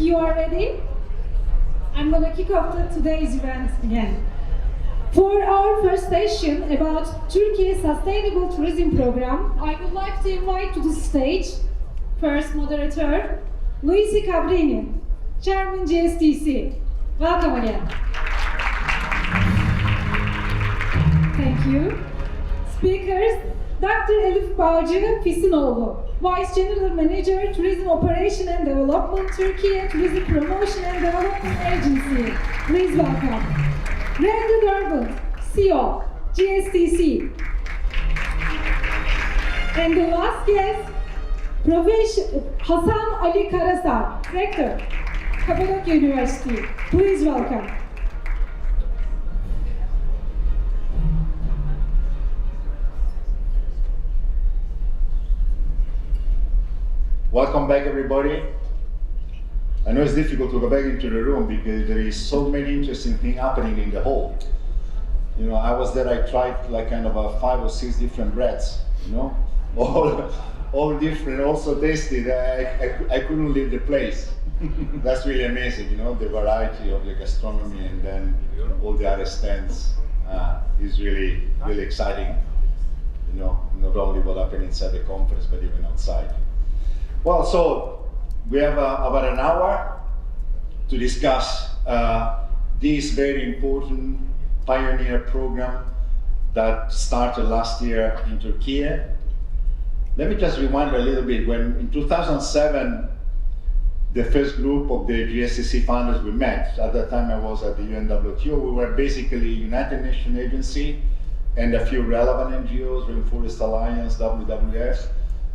you are ready, I'm going to kick off today's event again. For our first session about Türkiye Sustainable Tourism Program, I would like to invite to the stage first moderator, Luigi Cabrini, Chairman GSTC. Welcome again. Thank you. Speakers, Dr. Elif Balcı, Fisunoğlu, Vice General Manager, Tourism Operation and Development, Türkiye Tourism Promotion and Development Agency. Please welcome. Rector Durband, CEO, GSTC. And the last guest, Prof. Hasan Ali Karasar, Rector, Cappadocia University. Please welcome. Welcome back, everybody. I know it's difficult to go back into the room because there is so many interesting things happening in the hall. You know, I was there, I tried like kind of 5 or 6 different breads, you know, all different, also tasted. I couldn't leave the place. That's really amazing, you know, the variety of the gastronomy and then all the other stands is really exciting, you know, not only what happened inside the conference, but even outside. Well, so we have about an hour to discuss this very important pioneer program that started last year in Turkey. Let me just rewind a little bit. When in 2007, the first group of the GSTC founders we met, at that time I was at the UNWTO, we were basically United Nations agency and a few relevant NGOs, Rainforest Alliance, WWF,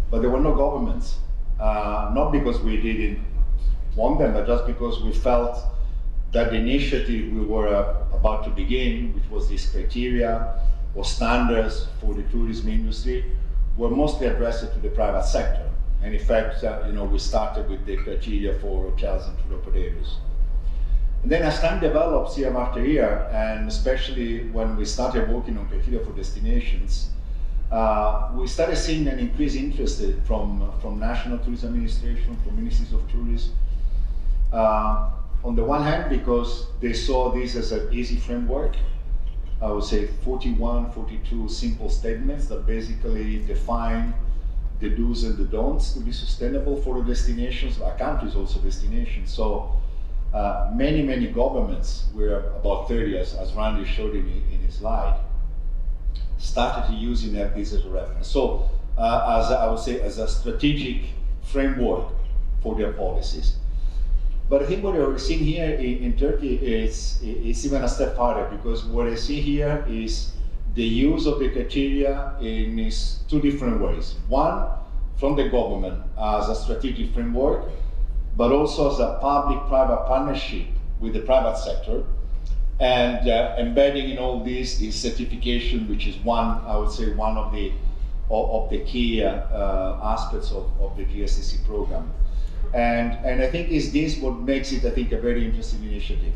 but there were no governments. Not because we didn't want them, but just because we felt that the initiative we were about to begin, which was this criteria or standards for the tourism industry, were mostly addressed to the private sector. And in fact, you know, we started with the criteria for hotels and tour operators. And then as time develops year after year, and especially when we started working on criteria for destinations, we started seeing an increased interest from National Tourism Administration, from Ministries of Tourism. On the one hand, because they saw this as an easy framework. I would say 41, 42 simple statements that basically define the do's and the don'ts to be sustainable for the destinations. Our country is also destinations. So many governments, we're about 30 as Randy showed in his slide, started to using this as a reference. So as I would say, as a strategic framework for their policies. But I think what we're seeing here in Turkey is even a step farther, because what I see here is the use of the criteria in 2 different ways. One, from the government as a strategic framework, but also as a public-private partnership with the private sector, and embedding in all this is certification, which is I would say one of the key aspects of the GSTC program. And I think is this what makes it, I think, a very interesting initiative.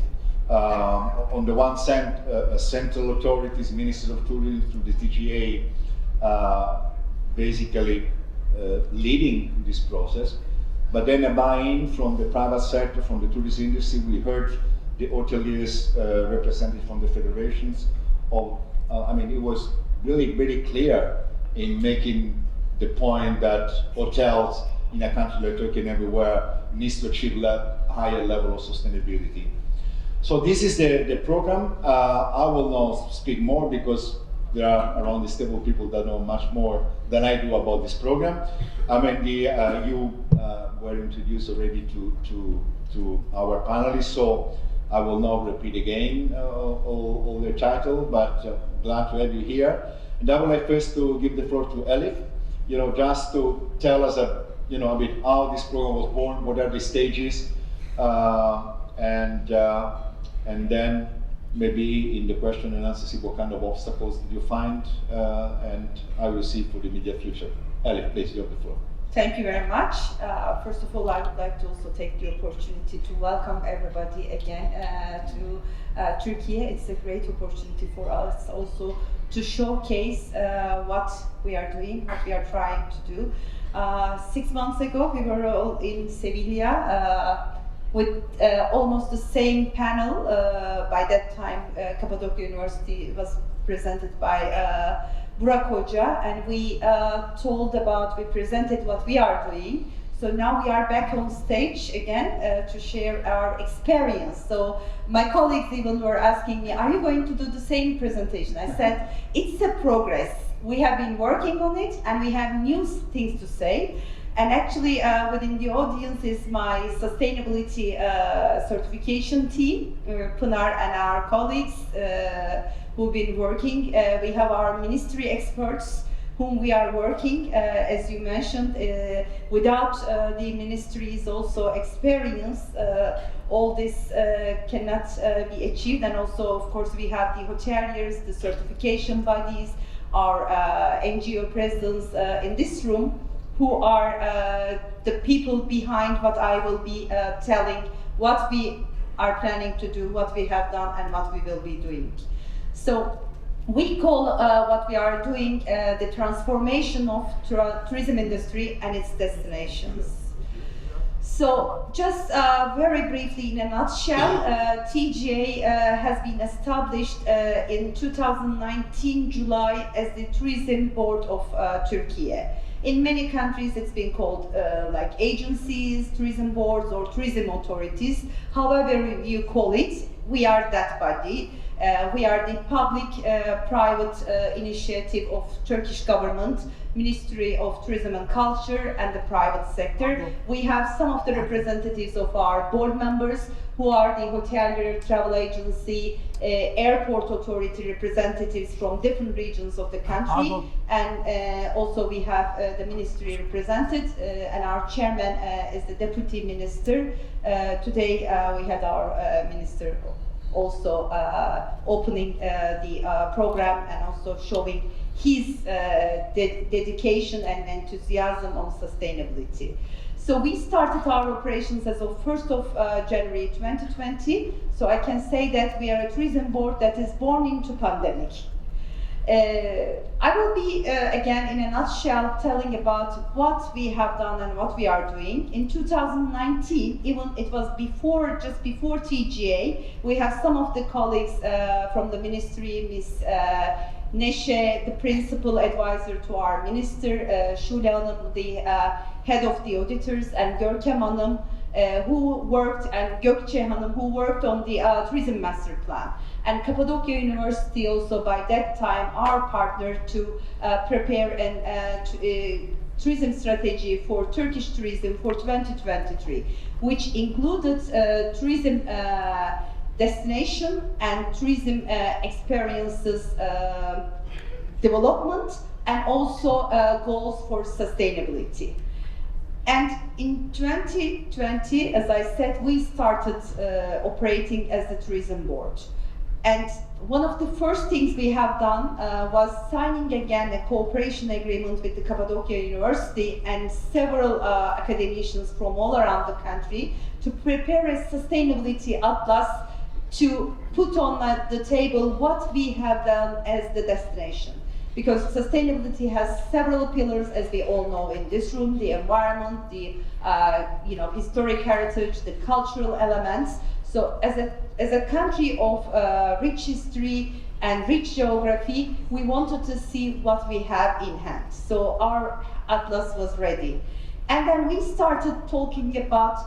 On the one hand, central authorities, Ministry of Tourism through the TGA, basically leading this process, but then a buy-in from the private sector, from the tourism industry. We heard the hoteliers represented from the federations. I mean, it was really very clear in making the point that hotels in a country like Turkey and everywhere needs to achieve a higher level of sustainability. So this is the program. I will not speak more because there are around this table people that know much more than I do about this program. I mean, you were introduced already to our panelists, so I will not repeat again all the title, but glad to have you here. And I would like first to give the floor to Elif, you know, just to tell us a bit how this program was born, what are the stages, and then maybe in the question and answer see what kind of obstacles did you find, and I will see for the immediate future. Elif, please, you have the floor. Thank you very much. First of all, I would like to also take the opportunity to welcome everybody again to Turkey. It's a great opportunity for us also to showcase what we are doing, what we are trying to do. 6 months ago, we were all in Sevilla with almost the same panel. By that time, Cappadocia University was presented by Burak Hoca, and we presented what we are doing. So now we are back on stage again to share our experience. So my colleagues even were asking me, are you going to do the same presentation? I said, it's a progress. We have been working on it and we have new things to say. And actually within the audience is my sustainability certification team, Pınar and our colleagues who've been working. We have our ministry experts whom we are working, as you mentioned. Without the ministry's also experience, all this cannot be achieved. And also, of course, we have the hoteliers, the certification bodies, our NGO presidents in this room, who are the people behind what I will be telling, what we are planning to do, what we have done, and what we will be doing. So we call what we are doing the transformation of tourism industry and its destinations. So just very briefly in a nutshell, TGA has been established in 2019 July as the Tourism Board of Turkey. In many countries it's been called like agencies, tourism boards or tourism authorities. However you call it, we are that body. We are the public-private initiative of Turkish government, Ministry of Tourism and Culture and the private sector. We have some of the representatives of our board members who are the hotelier, travel agency, airport authority representatives from different regions of the country. And also we have the ministry represented and our chairman is the deputy minister. Today we had our minister also opening the program and also showing his dedication and enthusiasm on sustainability. So we started our operations as of 1st of January 2020. So I can say that we are a tourism board that is born into pandemic. I will be, again, in a nutshell, telling about what we have done and what we are doing. In 2019, even it was just before TGA, we have some of the colleagues from the ministry, Ms. Neşe, the principal advisor to our minister, Şule Hanım, the head of the auditors, and Görkem Hanım, who worked, and Gökçe Hanım, who worked on the tourism master plan. And Cappadocia University also by that time our partner to prepare a tourism strategy for Turkish tourism for 2023, which included tourism destination and tourism experiences development and also goals for sustainability. And in 2020, as I said, we started operating as the tourism board. And one of the first things we have done was signing again a cooperation agreement with the Cappadocia University and several academicians from all around the country to prepare a sustainability atlas to put on the table what we have done as the destination. Because sustainability has several pillars, as we all know in this room: the environment, the historic heritage, the cultural elements. So as a country of rich history and rich geography, we wanted to see what we have in hand. So our atlas was ready. And then we started talking about,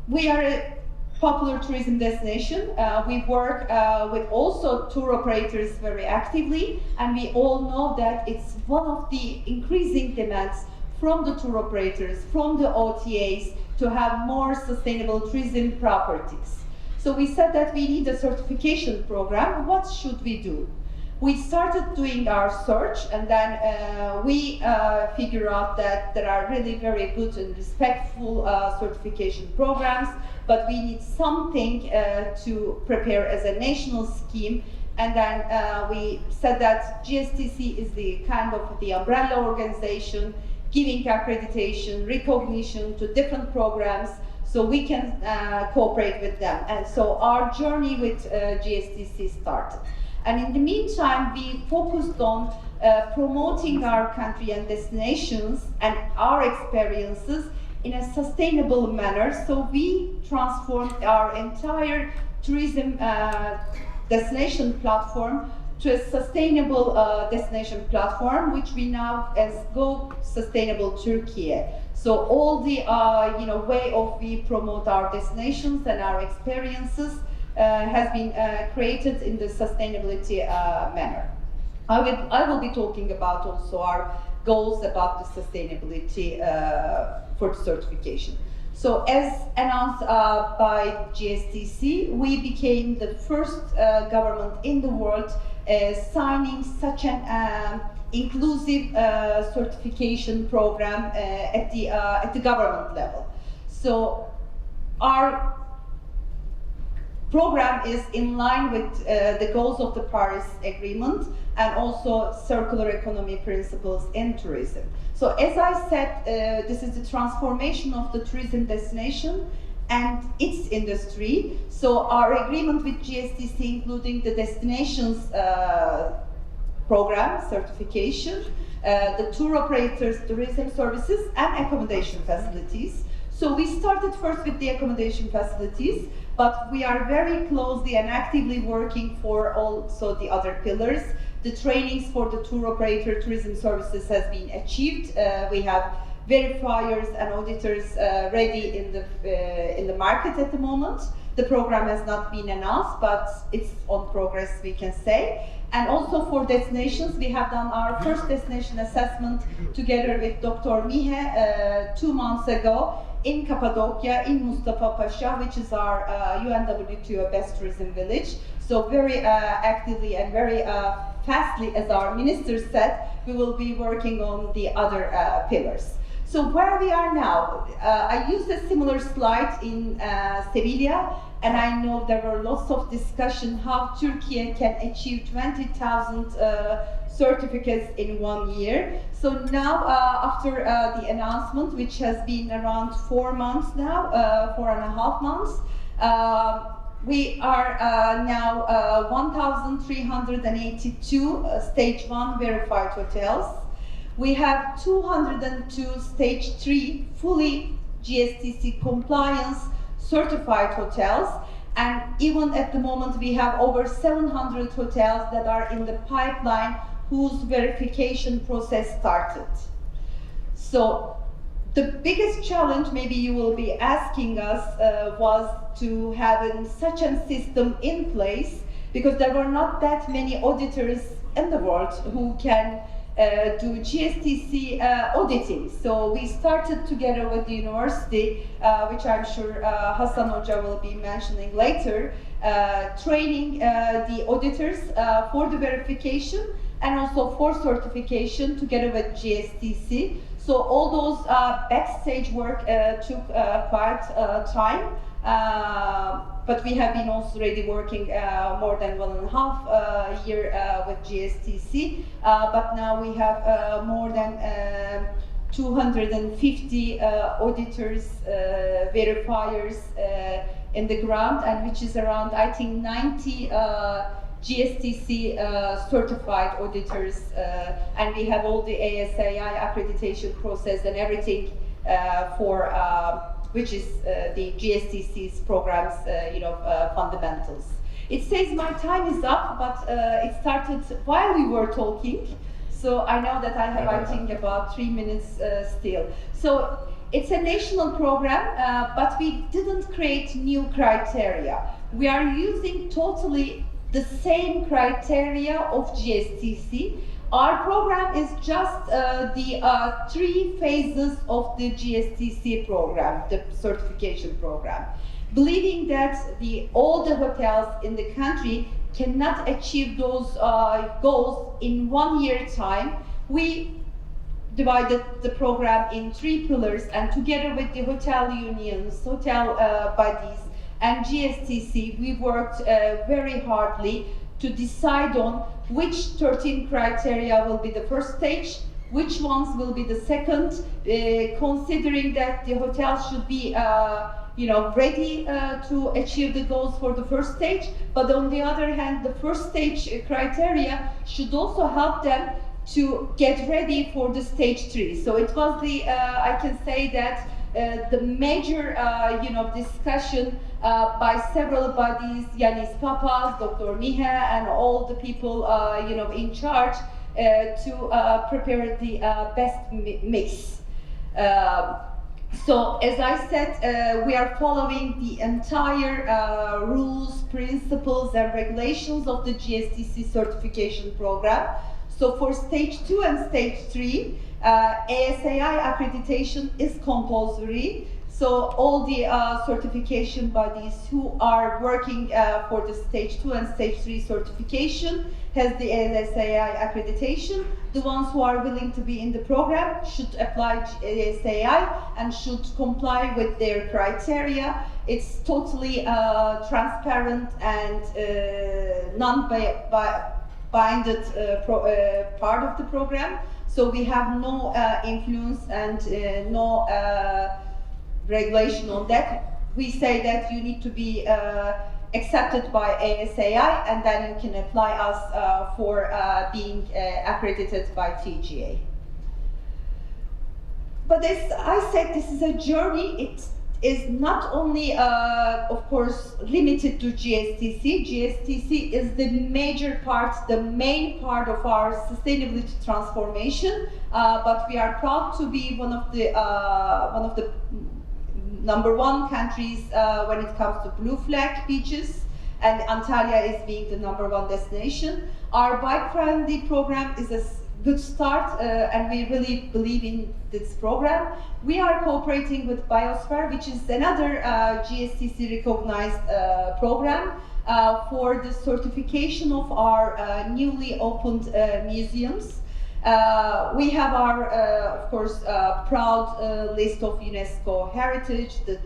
we are a popular tourism destination. We work with also tour operators very actively, and we all know that it's one of the increasing demands from the tour operators, from the OTAs, to have more sustainable tourism properties. So we said that we need a certification program. What should we do? We started doing our search, and then we figure out that there are really very good and respectful certification programs, but we need something to prepare as a national scheme. And then we said that GSTC is the kind of the umbrella organization giving accreditation, recognition to different programs, so we can cooperate with them. And so our journey with GSTC started. And in the meantime, we focused on promoting our country and destinations and our experiences in a sustainable manner. So we transformed our entire tourism destination platform to a sustainable destination platform, which we now as Go Sustainable Turkey. So all the way of we promote our destinations and our experiences has been created in the sustainability manner. I will be talking about also our goals about the sustainability for the certification. So as announced by GSTC, we became the first government in the world signing such an inclusive certification program at the government level. So our program is in line with the goals of the Paris Agreement and also circular economy principles in tourism. So as I said, this is the transformation of the tourism destination and its industry. So our agreement with GSTC, including the destinations program certification, the tour operators, tourism services, and accommodation facilities. So we started first with the accommodation facilities, but we are very closely and actively working for also the other pillars. The trainings for the tour operator tourism services has been achieved. We have verifiers and auditors ready in the market at the moment. The program has not been announced, but it's on progress, we can say. And also for destinations, we have done our first destination assessment together with Dr. Mihe 2 months ago in Cappadocia, in Mustafa Pasha, which is our UNWTO best tourism village. So very actively and very fastly, as our minister said, we will be working on the other pillars. So where we are now, I used a similar slide in Sevilla, and I know there were lots of discussion how Turkey can achieve 20,000 certificates in 1 year. So now, after the announcement, which has been around 4 months now, 4.5 months, we are now 1,382 stage 1 verified hotels. We have 202 stage 3 fully GSTC compliance certified hotels, and even at the moment we have over 700 hotels that are in the pipeline whose verification process started. So the biggest challenge, maybe you will be asking us, was to have such a system in place, because there were not that many auditors in the world who can do GSTC auditing. So we started together with the university, which I'm sure Hasan Hoca will be mentioning later, training the auditors for the verification and also for certification together with GSTC. So all those backstage work took quite time. But we have been also already working more than 1.5 year with GSTC. But now we have more than 250 auditors, verifiers in the ground, and which is around, I think, 90 GSTC certified auditors, and we have all the ASAI accreditation process and everything for which is the GSTC's programs, fundamentals. It says my time is up, but it started while we were talking, so I know that I have, I think, about 3 minutes still. So it's a national program, but we didn't create new criteria. We are using totally the same criteria of GSTC. Our program is just the 3 phases of the GSTC program, the certification program. Believing that all the hotels in the country cannot achieve those goals in 1 year time, we divided the program in 3 pillars, and together with the hotel unions, hotel bodies, and GSTC, we worked very hardly to decide on which 13 criteria will be the first stage, which ones will be the second, considering that the hotel should be ready to achieve the goals for the first stage, but on the other hand, the first stage criteria should also help them to get ready for the stage 3. So it was the, I can say that the major, discussion by several bodies, Yanis Papas, Dr. Miha, and all the people, in charge to prepare the best mix. So, as I said, we are following the entire rules, principles, and regulations of the GSTC certification program. So, for stage 2 and stage 3, ASAI accreditation is compulsory. So, all the certification bodies who are working for the stage 2 and stage 3 certification has the ASAI accreditation. The ones who are willing to be in the program should apply ASAI and should comply with their criteria. It's totally transparent and non-binded part of the program. So we have no influence and no regulation on that. We say that you need to be accepted by ASAI, and then you can apply us for being accredited by TGA. But as I said, this is a journey. It is not only, of course, limited to GSTC. GSTC is the major part, the main part of our sustainability transformation. But we are proud to be one of the #1 countries when it comes to blue flag beaches, and Antalya is being the #1 destination. Our bike-friendly program is a good start, and we really believe in this program. We are cooperating with Biosphere, which is another GSTC recognized program for the certification of our newly opened museums. We have our, of course, proud list of UNESCO heritage, the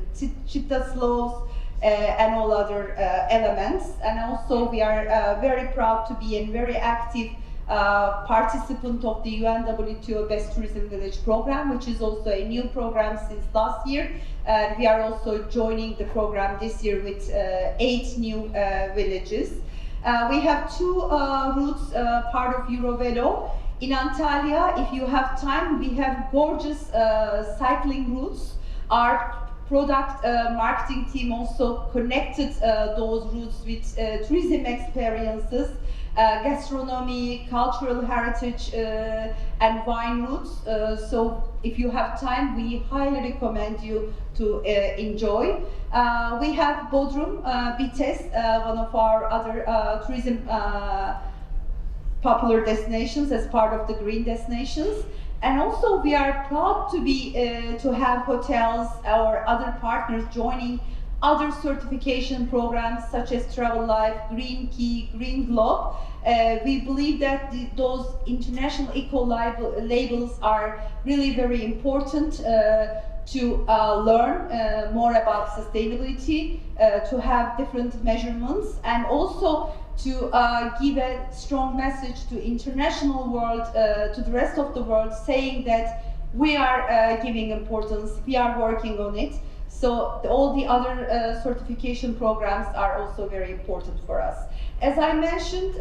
Chita slopes, and all other elements. And also we are very proud to be a very active participant of the UNWTO Best Tourism Village program, which is also a new program since last year. And we are also joining the program this year with 8 new villages. We have 2 routes, part of Eurovelo. In Antalya, if you have time, we have gorgeous cycling routes. Our product marketing team also connected those routes with tourism experiences, gastronomy, cultural heritage, and wine routes. So if you have time, we highly recommend you to enjoy. We have Bodrum, Bites, one of our other tourism popular destinations as part of the green destinations. And also we are proud to be to have hotels or other partners joining other certification programs such as Travel Life, Green Key, Green Globe. We believe that those international eco labels are really very important to learn more about sustainability, to have different measurements, and also to give a strong message to international world, to the rest of the world, saying that we are giving importance, we are working on it. So all the other certification programs are also very important for us. As I mentioned,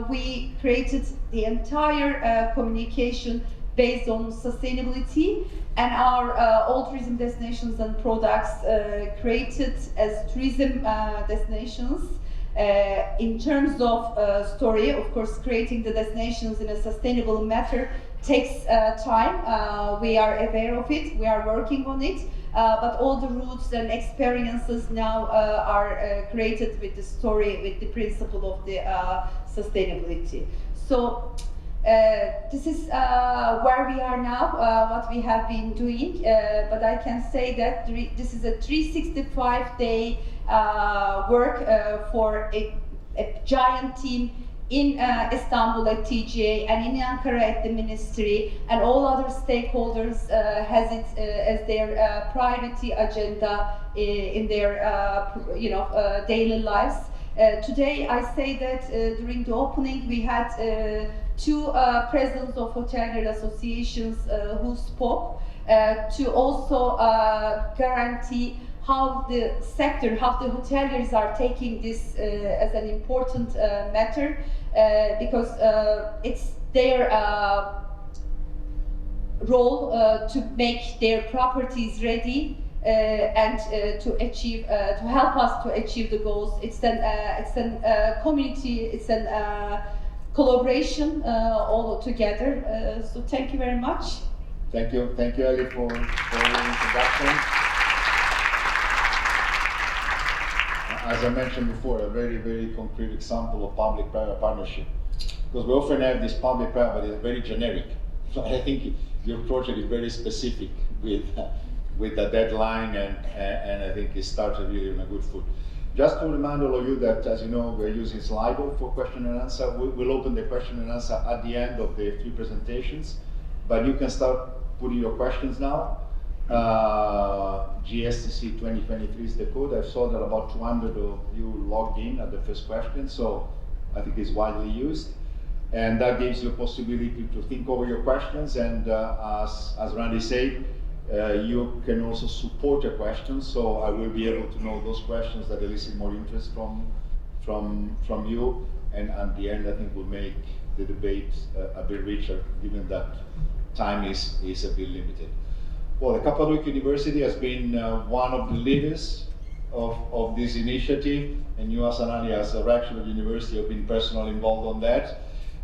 we created the entire communication based on sustainability, and our all tourism destinations and products created as tourism destinations. In terms of story, of course, creating the destinations in a sustainable manner takes time. We are aware of it, we are working on it, but all the routes and experiences now are created with the story, with the principle of the sustainability. So this is where we are now, what we have been doing, but I can say that this is a 365-day work for a giant team in Istanbul at TGA and in Ankara at the Ministry, and all other stakeholders has it as their priority agenda in their daily lives. Today I say that during the opening we had 2 presidents of hotelier associations who spoke to also guarantee how the sector, how the hoteliers are taking this as an important matter, because it's their role to make their properties ready and to achieve, to help us to achieve the goals. It's an community, it's an collaboration all together. So thank you very much. Thank you, Elif, for your introduction. As I mentioned before, a very, very concrete example of public-private partnership. Because we often have this public-private, but it's very generic. So I think your project is very specific with the deadline, and I think it started really on a good foot. Just to remind all of you that, as you know, we're using Slido for question and answer. We'll open the question and answer at the end of the 3 presentations, but you can start putting your questions now. GSTC 2023 is the code. I saw that about 200 of you logged in at the first question, so I think it's widely used. And that gives you a possibility to think over your questions, and as Randy said, you can also support a question, so I will be able to know those questions that elicit more interest from you, and at the end I think we'll make the debate a bit richer, given that time is a bit limited. Well, the Cappadocia University has been one of the leaders of this initiative, and you, Hasan, as a rector of the university, have been personally involved on that.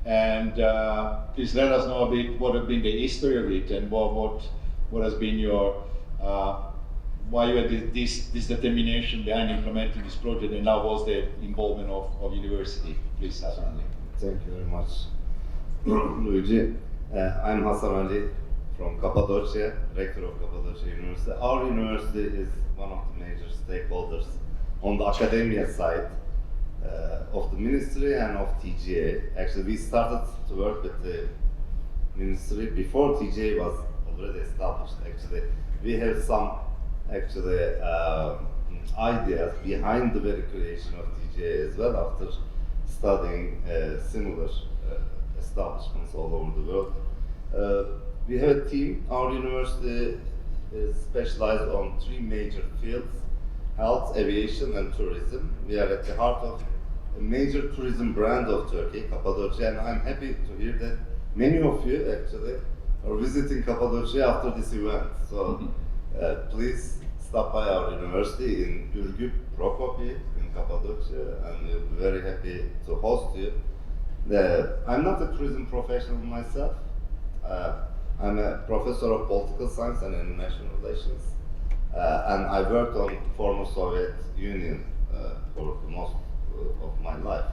And please let us know a bit what has been the history of it, and what has been your, why you had this determination behind implementing this project, and how was the involvement of university. Please, Hasan. Thank you very much, Luigi. I'm Hasan Ali from Cappadocia, Rector of Cappadocia University. Our university is one of the major stakeholders on the academia side of the ministry and of TGA. Actually, we started to work with the ministry before TGA was already established. Actually, we have some ideas behind the very creation of TGA as well, after studying similar establishments all over the world. We have a team. Our university is specialized on 3 major fields: health, aviation, and tourism. We are at the heart of a major tourism brand of Turkey, Cappadocia, and I'm happy to hear that many of you actually are visiting Cappadocia after this event. So please stop by our university in Ürgüp, Prokopi, in Cappadocia, and we'll be very happy to host you. I'm not a tourism professional myself. I'm a professor of political science and international relations, and I worked on former Soviet Union for most of my life.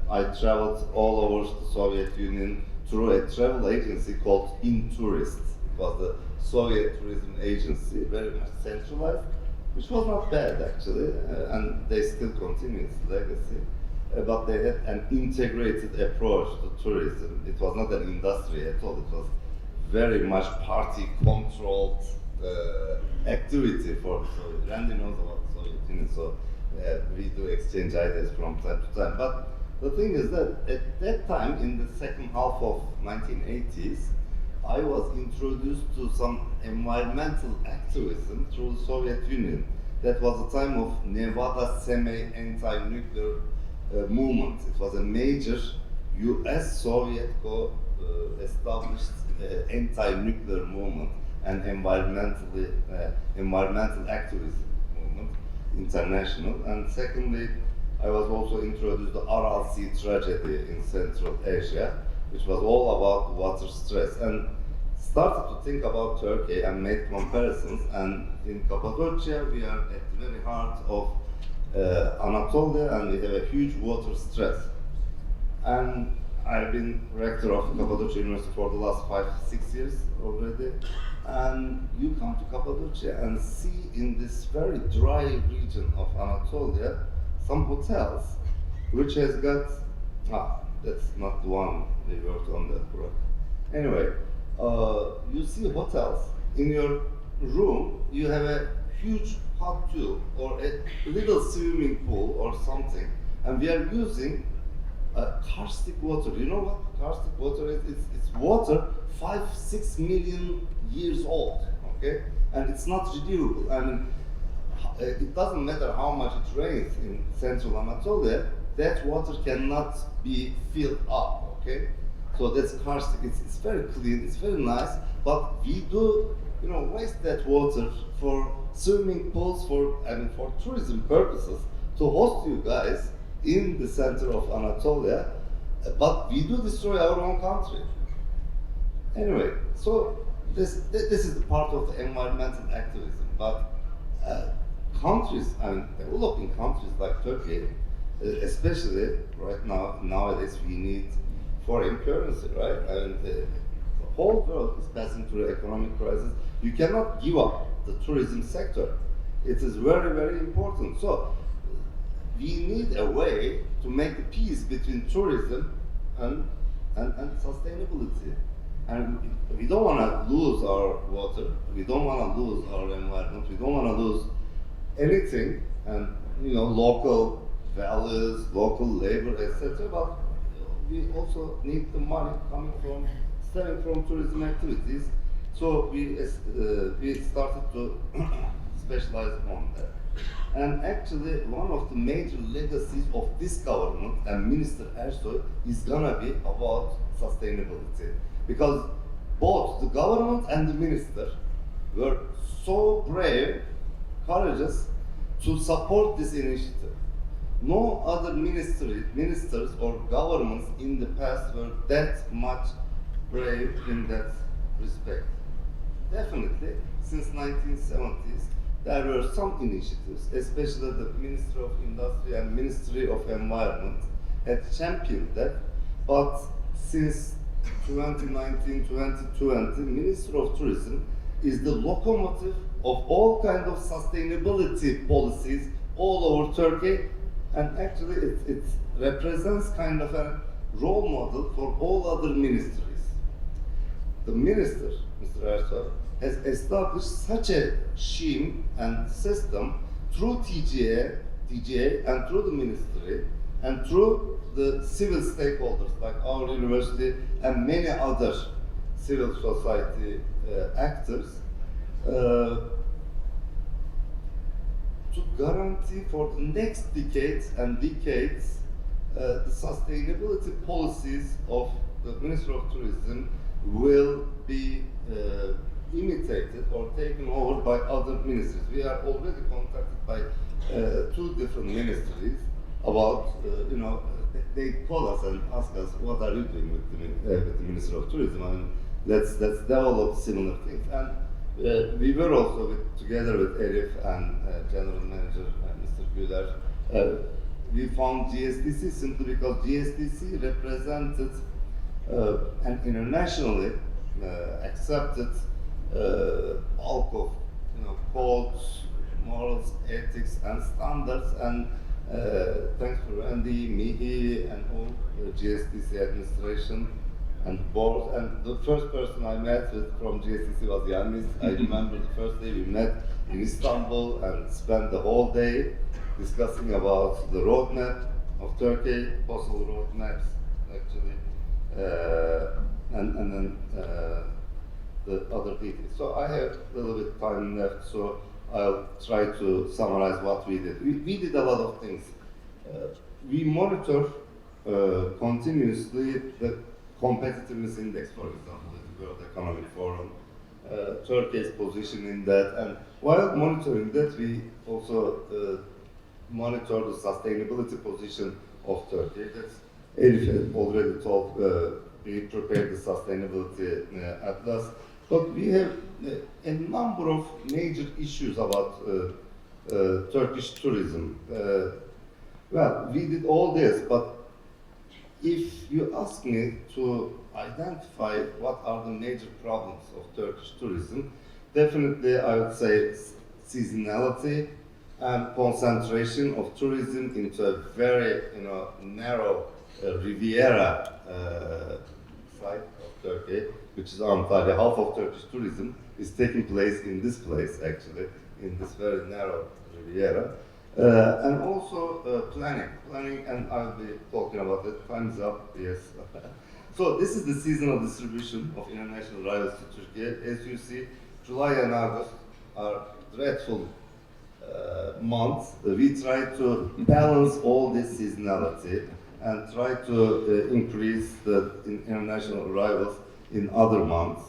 I traveled all over the Soviet Union through a travel agency called Intourist. It was the Soviet tourism agency, very much centralized, which was not bad actually, and they still continue its legacy. But they had an integrated approach to tourism. It was not an industry at all. It was very much party-controlled activity for the Soviet. Randy knows about the Soviet Union, so we do exchange ideas from time to time. But the thing is that at that time, in the second half of 1980s, I was introduced to some environmental activism through the Soviet Union. That was the time of Nevada semi-anti-nuclear movement. It was a major US-Soviet established anti-nuclear movement and environmental activism movement, international. And secondly, I was also introduced to Aral Sea tragedy in Central Asia, which was all about water stress, and started to think about Turkey and made comparisons. And in Cappadocia, we are at the very heart of Anatolia, and we have a huge water stress. And I've been rector of Cappadocia University for the last 5-6 years already. And you come to Cappadocia and see in this very dry region of Anatolia some hotels, which has got, that's not the one we worked on that project. Anyway, you see hotels, in your room you have a huge hot tub or a little swimming pool or something, and we are using karstic water. You know what karstic water is? It's water 5-6 million years old, okay? And it's not renewable. I mean, it doesn't matter how much it rains in central Anatolia, that water cannot be filled up, okay? So that's karstik. It's very clean. It's very nice. But we do, waste that water for swimming pools for tourism purposes to host you guys in the center of Anatolia. But we do destroy our own country. Anyway, so this is the part of the environmental activism. But countries, developing countries like Turkey, especially right now, nowadays we need foreign currency, right? And the whole world is passing through an economic crisis. You cannot give up the tourism sector. It is very, very important. So we need a way to make the peace between tourism and sustainability. And we don't want to lose our water. We don't want to lose our environment. We don't want to lose anything. And local values, local labor, etc. But we also need the money stemming from tourism activities. So we started to specialize on that. And actually, one of the major legacies of this government and Minister Ersoy is gonna be about sustainability. Because both the government and the minister were so brave, courageous to support this initiative. No other ministers or governments in the past were that much brave in that respect. Definitely, since 1970s, there were some initiatives, especially the Ministry of Industry and Ministry of Environment had championed that. But since 2019-2020, Ministry of Tourism is the locomotive of all kinds of sustainability policies all over Turkey. And actually, it represents kind of a role model for all other ministries. The minister, Mr. Ersoy, has established such a scheme and system through TGA and through the ministry and through the civil stakeholders like our university and many other civil society actors to guarantee for the next decades the sustainability policies of the Ministry of Tourism will be imitated or taken over by other ministries. We are already contacted by two different ministries about, they call us and ask us, what are you doing with the Ministry of Tourism? I mean, let's develop similar things. And we were also together with Elif and General Manager Mr. Güler. We found GSTC simply because GSTC represented an internationally accepted bulk of codes, morals, ethics, and standards. And thanks to Randy, Mihi, and all the GSTC administration and board. And the first person I met with from GSTC was Yannis. I remember the first day we met in Istanbul and spent the whole day discussing about the roadmap of Turkey, possible roadmaps actually, and then the other details. So I have a little bit time left, so I'll try to summarize what we did. We did a lot of things. We monitor continuously the competitiveness index, for example, at the World Economic Forum, Turkey's position in that, and while monitoring that, we also monitor the sustainability position of Turkey. That's Elif had already told, we prepared the sustainability atlas, but we have a number of major issues about Turkish tourism. Well, we did all this, but if you ask me to identify what are the major problems of Turkish tourism, definitely I would say seasonality and concentration of tourism into a very narrow Riviera side of Turkey, which is Antalya. Half of Turkish tourism is taking place in this place, actually, in this very narrow Riviera. And also planning, and I'll be talking about it. Time's up, yes. So this is the seasonal distribution of international arrivals to Turkey. As you see, July and August are dreadful months. We try to balance all this seasonality and try to increase the international arrivals in other months.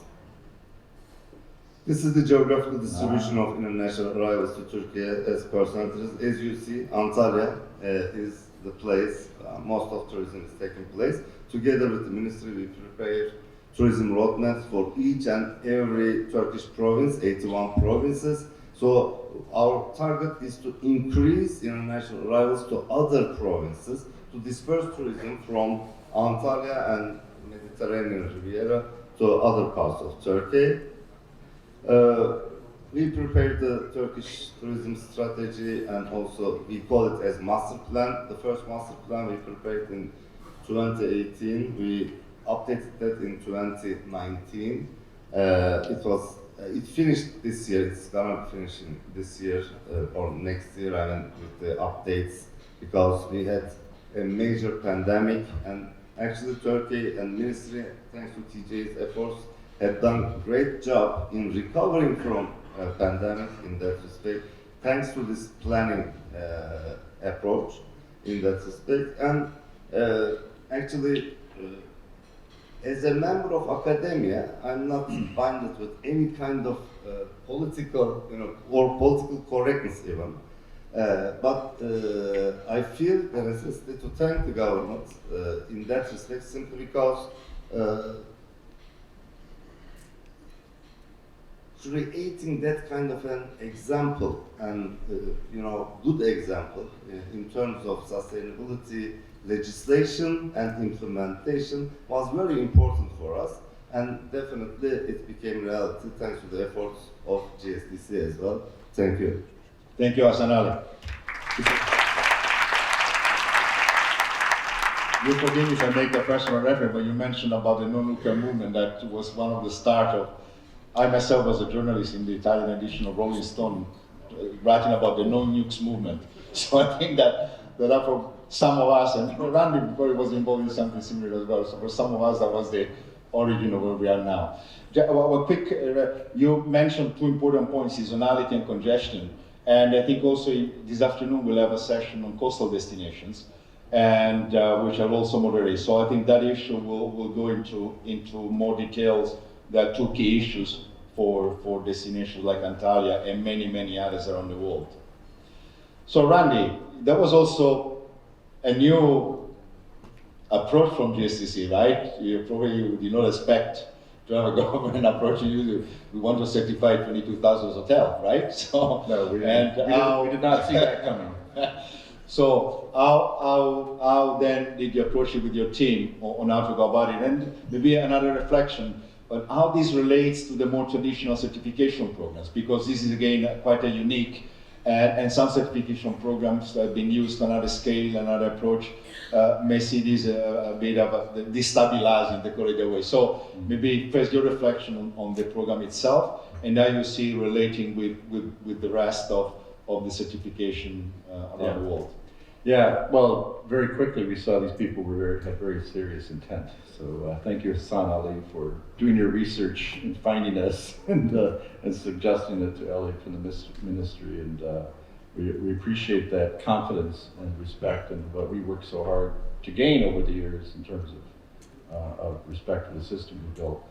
This is the geographical distribution of international arrivals to Turkey as percentages. As you see, Antalya is the place most of tourism is taking place. Together with the ministry, we prepare tourism roadmaps for each and every Turkish province, 81 provinces. So our target is to increase international arrivals to other provinces, to disperse tourism from Antalya and Mediterranean Riviera to other parts of Turkey. We prepared the Turkish tourism strategy, and also we call it as master plan. The first master plan we prepared in 2018. We updated that in 2019. It finished this year. It's gonna finish in this year or next year, I mean, with the updates, because we had a major pandemic, and actually Turkey and ministry, thanks to TJ's efforts, have done a great job in recovering from pandemic in that respect, thanks to this planning approach in that respect. And actually, as a member of academia, I'm not binded with any kind of political, or political correctness even. But I feel the necessity to thank the government in that respect, simply because creating that kind of an example and good example in terms of sustainability legislation and implementation was very important for us, and definitely it became reality thanks to the efforts of GSTC as well. Thank you. Thank you, Hasan Ali. You forgive me if I make a personal reference, but you mentioned about the non-nuclear movement. That was one of the start of. I myself was a journalist in the Italian edition of Rolling Stone, writing about the no-nukes movement. So I think that for some of us, and Randy before he was involved in something similar as well, so for some of us that was the origin of where we are now. You mentioned two important points, seasonality and congestion. And I think also this afternoon we'll have a session on coastal destinations, and which are also moderated. So I think that issue will go into more details. There are two key issues for destinations like Antalya and many, many others around the world. So Randy, that was also a new approach from GSTC, right? You probably did not expect to have a government approaching you. We want to certify 22,000 hotel, right? So no, we did not see that coming. So how then did you approach it with your team on how to go about it? And maybe another reflection on how this relates to the more traditional certification programs, because this is again quite a unique, and some certification programs that have been used on another scale, another approach, may see this a bit of a destabilizing the correct way. So maybe first your reflection on the program itself, and how you see relating with the rest of the certification around the world. Yeah, well, very quickly we saw these people had very serious intent. So thank you, Hasan Ali, for doing your research and finding us and suggesting it to Elif and the ministry. And we appreciate that confidence and respect and what we worked so hard to gain over the years in terms of respect for the system we built.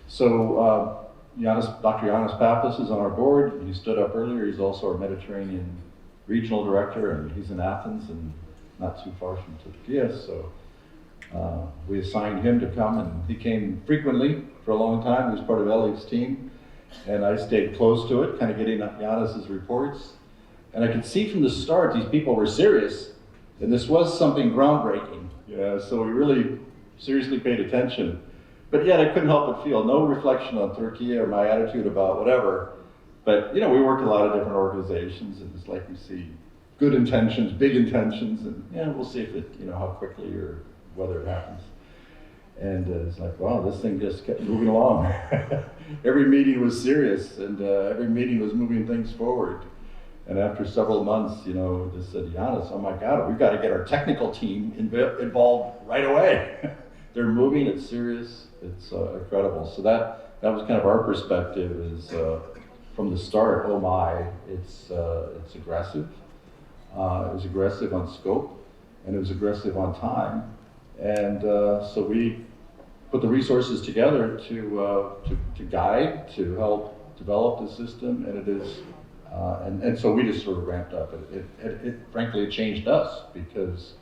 So Dr. Yannis Pappas is on our board. He stood up earlier. He's also our Mediterranean regional director, and he's in Athens and not too far from Turkey. So we assigned him to come, and he came frequently for a long time. He was part of Elif's team, and I stayed close to it, kind of getting Yannis's reports. And I could see from the start these people were serious, and this was something groundbreaking. So we really seriously paid attention. But yet I couldn't help but feel no reflection on Turkey or my attitude about whatever. But we work in a lot of different organizations, and it's like we see good intentions, big intentions, and we'll see if it, how quickly or whether it happens. And it's like, wow, this thing just kept moving along. Every meeting was serious, and every meeting was moving things forward. And after several months, just said, Yannis, oh my God, we've got to get our technical team involved right away. They're moving, it's serious, it's incredible. So that was kind of our perspective is, from the start, oh my, it's aggressive. It was aggressive on scope, and it was aggressive on time. And so we put the resources together to guide, to help develop the system, and it is, and so we just sort of ramped up. Frankly, it changed us, because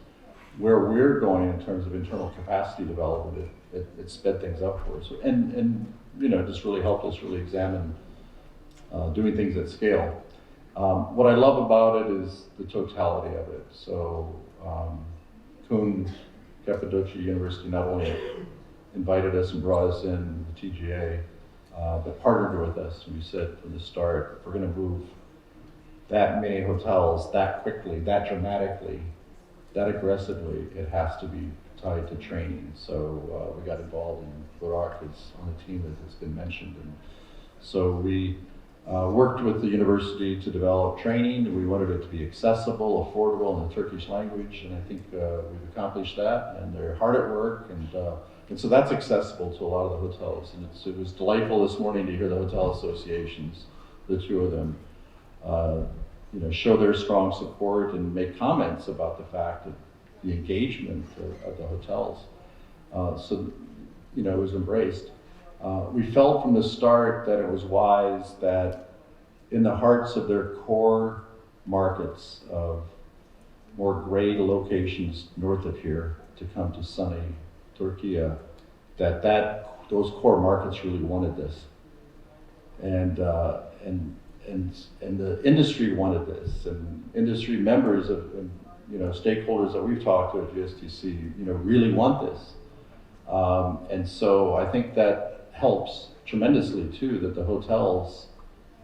where we're going in terms of internal capacity development, it sped things up for us, and you know, just really helped us really examine doing things at scale. What I love about it is the totality of it. So, Kuhn, Cappadocia University not only invited us and brought us in, the TGA, but partnered with us. We said from the start, if we're going to move that many hotels that quickly, that dramatically, that aggressively, it has to be tied to training. So we got involved in Burak is on the team that has been mentioned. And so we worked with the university to develop training. We wanted it to be accessible, affordable in the Turkish language, and I think we've accomplished that. And they're hard at work, and so that's accessible to a lot of the hotels. And it was delightful this morning to hear the hotel associations, the two of them, you know, show their strong support and make comments about the fact that the engagement of the hotels. So, you know, it was embraced. We felt from the start that it was wise that in the hearts of their core markets of more great locations north of here to come to sunny Turkey, that those core markets really wanted this. And the industry wanted this, and industry members and you know, stakeholders that we've talked to at GSTC, you know, really want this. And so I think that helps tremendously too, that the hotels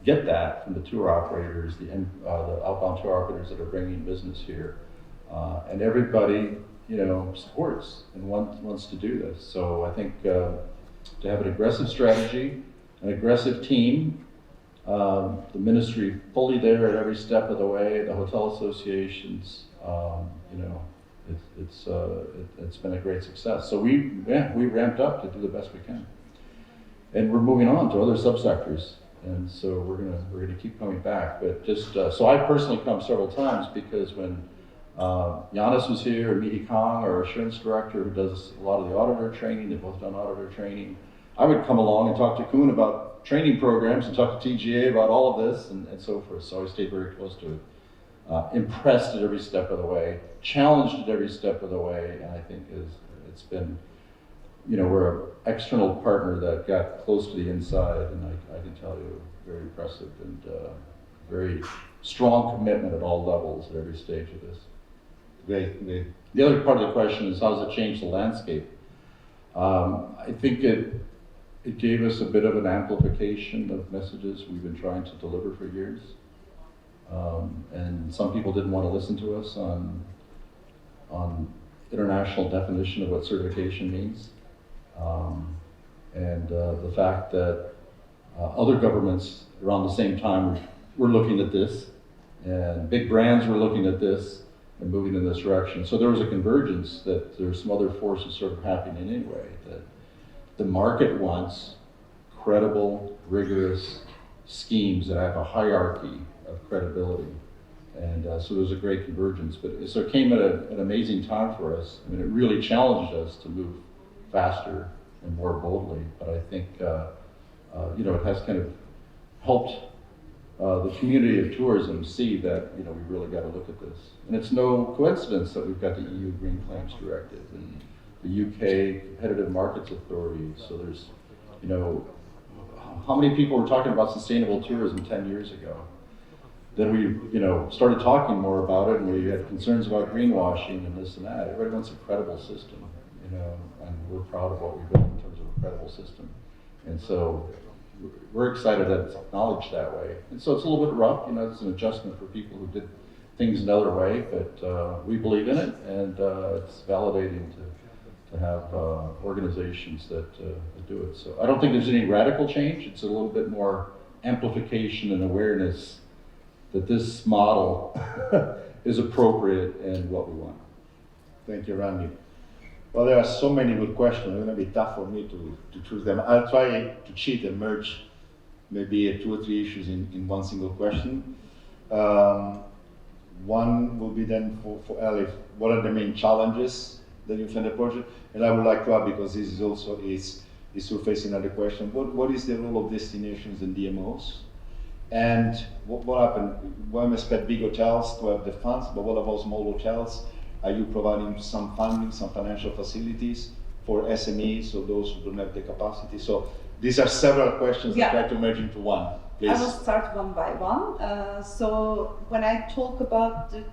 get that from the tour operators, the outbound tour operators that are bringing business here. And everybody, you know, supports and wants to do this. So I think to have an aggressive strategy, an aggressive team, the ministry fully there at every step of the way, the hotel associations, you know, it's been a great success. So we ramped up to do the best we can, and we're moving on to other subsectors, and so we're gonna keep coming back. But just so I personally come several times, because when Giannis was here, and Mihai Kong, our assurance director, who does a lot of the auditor training, they've both done auditor training, I would come along and talk to Kuhn about training programs and talk to TGA about all of this and so forth. So I stayed very close to it. Impressed at every step of the way, challenged at every step of the way, and I think it's been, you know, we're an external partner that got close to the inside, and I can tell you, very impressive and very strong commitment at all levels at every stage of this. Great. The other part of the question is, how does it change the landscape? I think it gave us a bit of an amplification of messages we've been trying to deliver for years. And some people didn't want to listen to us on international definition of what certification means. And the fact that other governments around the same time were looking at this, and big brands were looking at this and moving in this direction. So there was a convergence that there's some other forces sort of happening anyway, that the market wants credible, rigorous schemes that have a hierarchy of credibility. And so there was a great convergence. But so it came at an amazing time for us. I mean, it really challenged us to move faster and more boldly. But I think, you know, it has kind of helped the community of tourism see that, you know, we really got to look at this. And it's no coincidence that we've got the EU Green Claims Directive and the UK Competitive Markets Authority. So there's, you know, how many people were talking about sustainable tourism 10 years ago? Then we, you know, started talking more about it, and we had concerns about greenwashing and this and that. Everybody wants a credible system, you know, and we're proud of what we've done in terms of a credible system. And so we're excited that it's acknowledged that way. And so it's a little bit rough, you know, it's an adjustment for people who did things another way, but we believe in it, and it's validating to have organizations that do it. So I don't think there's any radical change. It's a little bit more amplification and awareness that this model is appropriate and what we want. Thank you, Randy. Well, there are so many good questions. It's going to be tough for me to choose them. I'll try to cheat and merge maybe 2 or 3 issues in one single question. One will be then for Elif, what are the main challenges that you find the project? And I would like to add, because this is also surfacing another question, what is the role of destinations and DMOs? And what happened? One expect big hotels to have the funds, but what about small hotels? Are you providing some funding, some financial facilities for SMEs, or those who don't have the capacity? So these are several questions that try to merge into one. Please. I will start one by one. So when I talk about the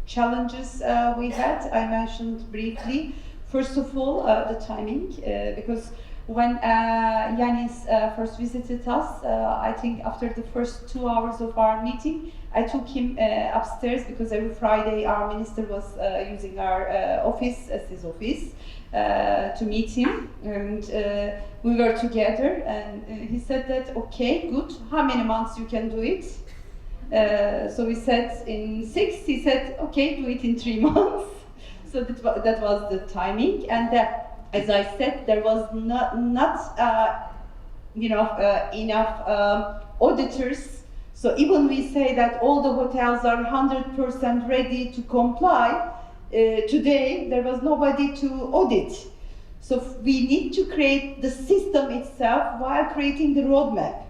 challenges we had, I mentioned briefly, first of all, the timing, because when Yanis first visited us, I think after the first 2 hours of our meeting, I took him upstairs, because every Friday our minister was using our office as his office to meet him, and we were together, and he said that, okay, good, how many months you can do it? So we said in 6, he said, okay, do it in 3 months. So that was the timing, and as I said, there was not enough auditors. So even we say that all the hotels are 100% ready to comply, today there was nobody to audit. So we need to create the system itself while creating the roadmap.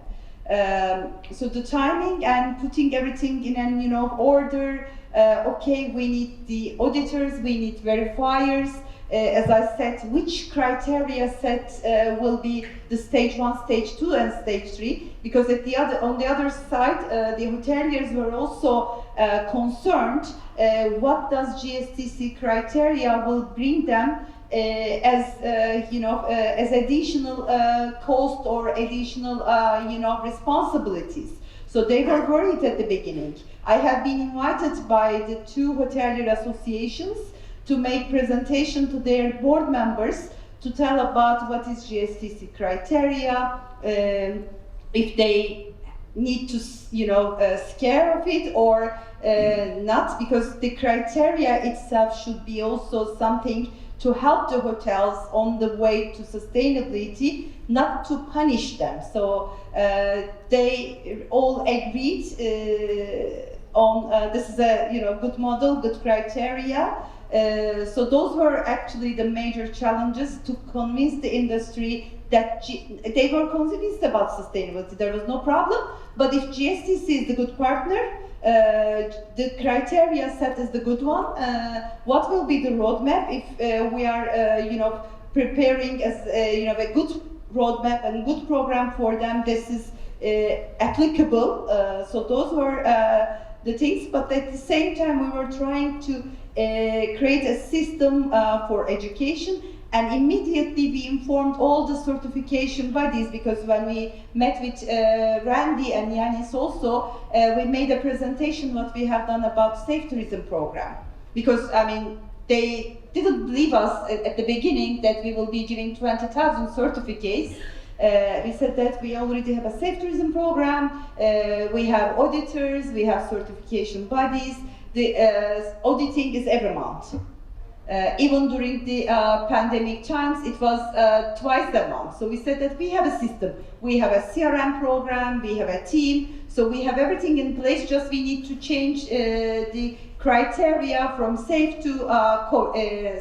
So the timing and putting everything in an order. Okay, we need the auditors, we need verifiers. As I said, which criteria set will be the stage 1, stage 2, and stage 3? Because on the other side, the hoteliers were also concerned. What does GSTC criteria will bring them as additional cost or additional responsibilities? So they were worried at the beginning. I have been invited by the 2 hotelier associations to make presentation to their board members to tell about what is GSTC criteria, if they need to, scare of it or not, because the criteria itself should be also something to help the hotels on the way to sustainability, not to punish them. So they all agreed on this is a good model, good criteria. So those were actually the major challenges to convince the industry that they were convinced about sustainability. There was no problem, but if GSTC is the good partner, the criteria set is the good one. What will be the roadmap if we are, preparing as a good roadmap and good program for them? This is applicable. So those were the things. But at the same time, we were trying to create a system for education. And immediately we informed all the certification bodies, because when we met with Randy and Yanis also, we made a presentation what we have done about Safe Tourism Program. Because, they didn't believe us at the beginning that we will be giving 20,000 certificates. We said that we already have a Safe Tourism Program, we have auditors, we have certification bodies. The auditing is every month. Even during the pandemic times, it was twice a month. So we said that we have a system. We have a CRM program, we have a team, so we have everything in place, just we need to change the criteria from safe to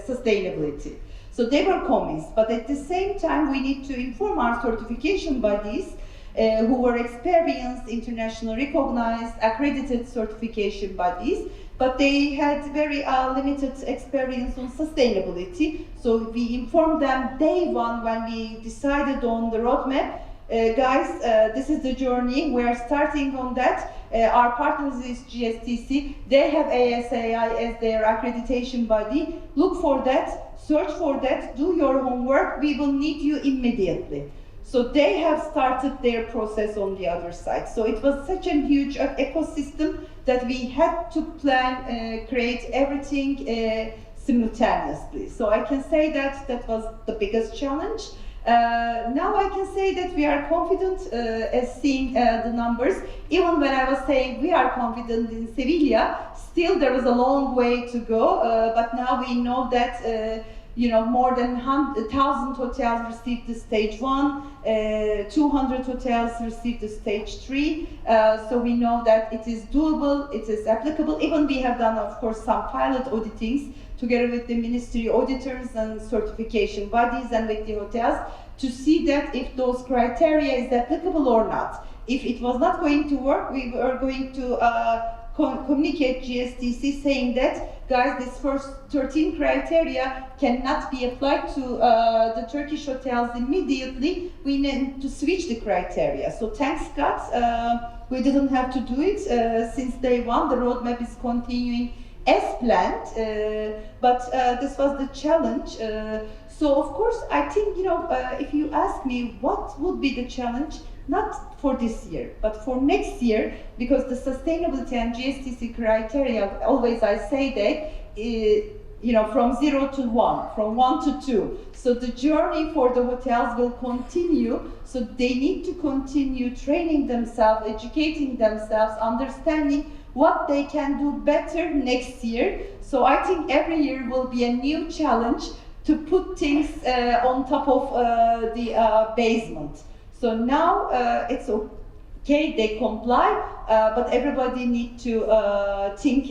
sustainability. So they were convinced, but at the same time we need to inform our certification bodies who were experienced, internationally recognized, accredited certification bodies, but they had very limited experience on sustainability. So we informed them day one when we decided on the roadmap, guys, this is the journey, we are starting on that. Our partners is GSTC, they have ASAI as their accreditation body. Look for that, search for that, do your homework, we will need you immediately. So they have started their process on the other side. So it was such a huge ecosystem that we had to plan, create everything simultaneously. So I can say that that was the biggest challenge. Now I can say that we are confident as seeing the numbers. Even when I was saying we are confident in Sevilla, still there was a long way to go. But now we know that more than 1,000 hotels received the stage 1, 200 hotels received the stage 3. So we know that it is doable, it is applicable. Even we have done, of course, some pilot auditings together with the ministry auditors and certification bodies and with the hotels to see that if those criteria is applicable or not. If it was not going to work, we were going to communicate GSTC saying that, guys, this first 13 criteria cannot be applied to the Turkish hotels immediately. We need to switch the criteria. So thanks God, we didn't have to do it since day one. The roadmap is continuing as planned, but this was the challenge. So of course, I think, if you ask me what would be the challenge, not for this year, but for next year, because the sustainability and GSTC criteria, always I say that, from 0 to 1, from 1 to 2. So the journey for the hotels will continue, so they need to continue training themselves, educating themselves, understanding what they can do better next year. So I think every year will be a new challenge to put things on top of the basement. So now it's okay, they comply, but everybody needs to think,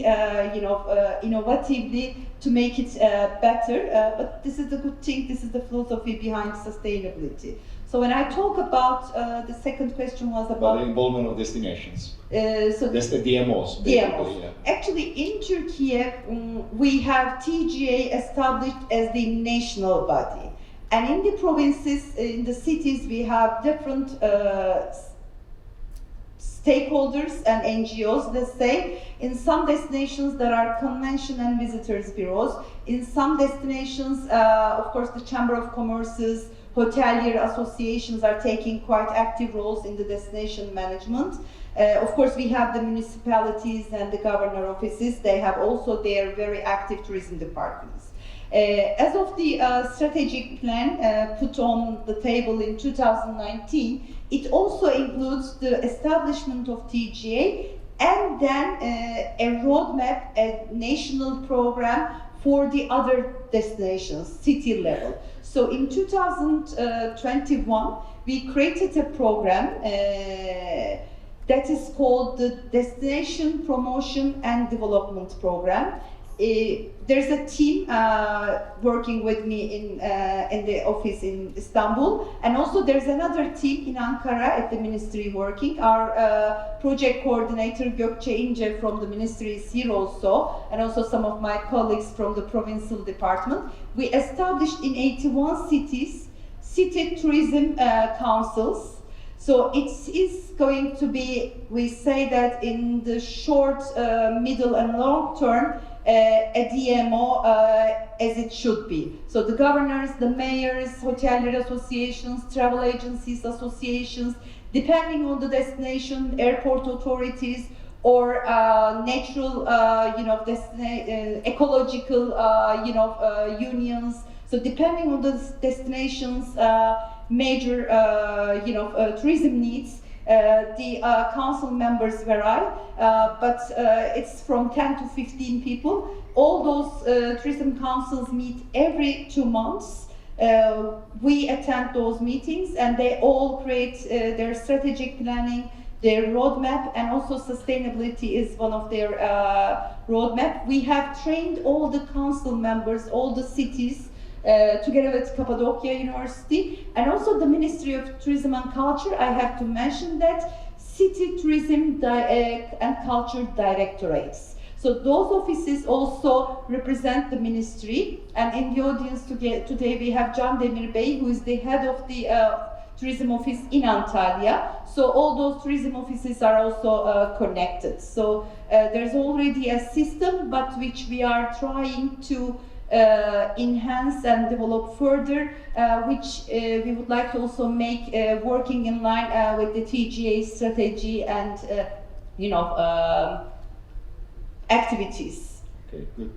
innovatively to make it better. But this is the good thing, this is the philosophy behind sustainability. So when I talk about, the second question was about the involvement of destinations. So That's the DMOs. DMOs. Yeah. Actually, in Turkey, we have TGA established as the national body. And in the provinces, in the cities, we have different stakeholders and NGOs, let's say. In some destinations, there are convention and visitors bureaus. In some destinations, of course, the Chamber of Commerce's hotelier associations are taking quite active roles in the destination management. Of course, we have the municipalities and the governor offices. They have also their very active tourism departments. As of the strategic plan put on the table in 2019, it also includes the establishment of TGA and then a roadmap, a national program for the other destinations, city level. So in 2021, we created a program that is called the Destination Promotion and Development Program. There's a team working with me in the office in Istanbul, and also there's another team in Ankara at the ministry working. Our project coordinator Gökçe İnce from the ministry is here also, and also some of my colleagues from the provincial department. We established in 81 cities city tourism councils. So it is going to be, we say that in the short, middle and long term, a DMO as it should be. So the governors, the mayors, hotelier associations, travel agencies associations, depending on the destination, airport authorities, or natural, ecological, unions. So depending on the destinations, major, tourism needs, the council members vary, but it's from 10 to 15 people. All those tourism councils meet every 2 months. We attend those meetings, and they all create their strategic planning, their roadmap, and also sustainability is one of their roadmap. We have trained all the council members, all the cities, together with Cappadocia University, and also the Ministry of Tourism and Culture. I have to mention that City Tourism and Culture Directorates. So those offices also represent the ministry, and in the audience today we have Can Demir Bey, who is the head of the tourism office in Antalya. So all those tourism offices are also connected. So there's already a system, but which we are trying to enhance and develop further, which we would like to also make working in line with the TGA strategy and activities. Okay, good.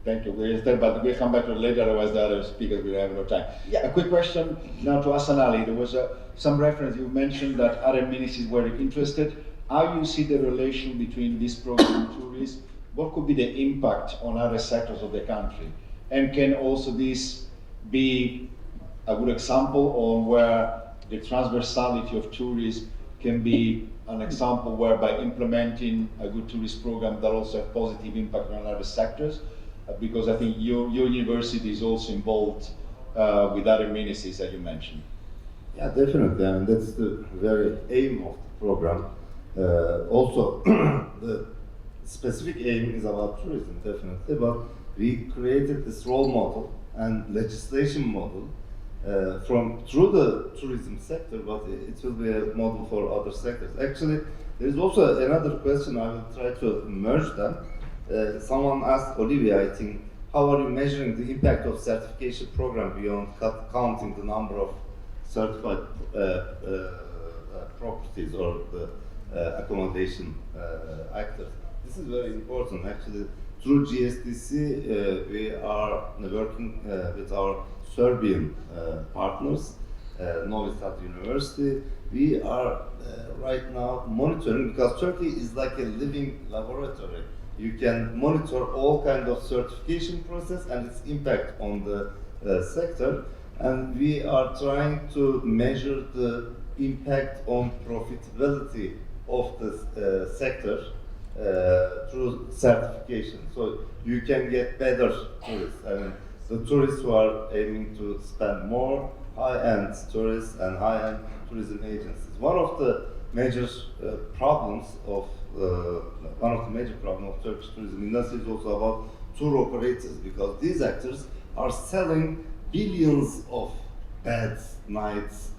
Thank you. But we'll come back to it later, otherwise the other speakers will have no time. Yeah. A quick question now to Hasan Ali. There was some reference, you mentioned that other ministries were interested. How you see the relation between this program and tourism? What could be the impact on other sectors of the country? And can also this be a good example on where the transversality of tourism can be an example where by implementing a good tourist program that also have positive impact on other sectors? Because I think your university is also involved with other ministries that you mentioned. Yeah, definitely. I mean, that's the very aim of the program. Also, the specific aim is about tourism, definitely, but we created this role model and legislation model through the tourism sector, but it will be a model for other sectors. Actually, there is also another question. I will try to merge them. Someone asked Olivia, I think, how are you measuring the impact of certification program beyond counting the number of certified properties or the accommodation actors? This is very important. Actually, through GSTC, we are working with our Serbian partners, Novi Sad University. We are right now monitoring, because Turkey is like a living laboratory. You can monitor all kinds of certification process and its impact on the sector. And we are trying to measure the impact on profitability of the sector through certification. So you can get better tourists. I mean, the tourists who are aiming to spend more, high-end tourists and high-end tourism agencies. One of the major problems of Turkish tourism industry is also about tour operators, because these actors are selling billions of beds, nights